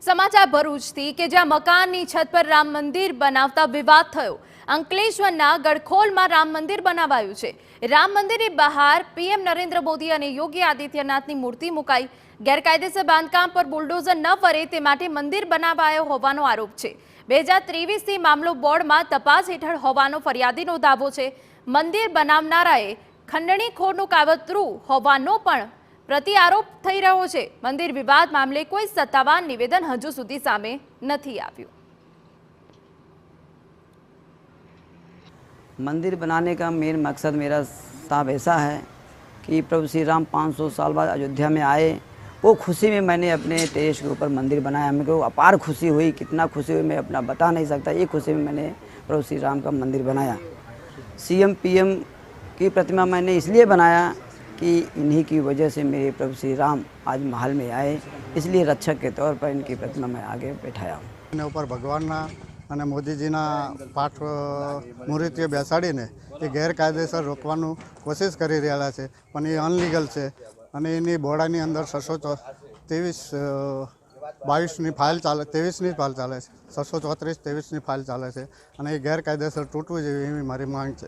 સમાચાર ભરૂચથી કે જ્યાં મકાનની છત પર રામ મંદિર બનાવતા વિવાદ થયો। અંકલેશ્વરના ગડખોલમાં રામ મંદિર બનાવાયું છે। રામ મંદિરની બહાર પીએમ નરેન્દ્ર મોદી અને યોગી આદિત્યનાથની મૂર્તિ મુકાઈ। ગેરકાયદેસર બાંધકામ પર બુલડોઝર ન ફરે તે માટે મંદિર બનાવાયો હોવાનો આરોપ છે। 2023થી મામલો બોર્ડમાં તપાસ હેઠળ હોવાનો ફરિયાદીનો દાવો છે। મંદિર બનાવનારાએ ખંડણીખોરનું કાવતરું હોવાનો પણ પ્રતિ આરોપ થઈ રહ્યો છે। મંદિર વિવાદ મામલે કોઈ સત્તાવાર નિવેદન હજુ સુધી સામે નથી આવ્યું। मंदिर बनाने का मेन मकसद मेरा साहब ऐसा है कि प्रभु श्री राम 500 साल बाद अयोध्या में आए। वो खुशी में मैंने अपने टेरेस के ऊपर मंदिर बनाया। मेरे को अपार खुशी हुई, कितना खुशी हुई मैं अपना बता नहीं सकता। ये खुशी में मैंने प्रभु श्री राम का मंदिर बनाया। सीएम पीएम की प्रतिमा मैंने इसलिए बनाया कि इन्हीं की वजह से मेरे प्रभु श्री राम आज महल में आए, इसलिए रक्षक के तौर पर इनकी प्रतिमा मैं आगे बैठाया हूँ। ऊपर भगवान અને મોદીજીના પાઠ મૂર્તિઓ બેસાડીને એ ગેરકાયદેસર રોકવાનું કોશિશ કરી રહેલા છે, પણ એ અનલીગલ છે અને એની બોર્ડાની અંદર 622ની ફાઇલ ચાલે, 23ની ફાઇલ ચાલે છે, 634 23ની ફાઇલ ચાલે છે અને એ ગેરકાયદેસર તૂટવું જોઈએ એવી મારી માંગ છે।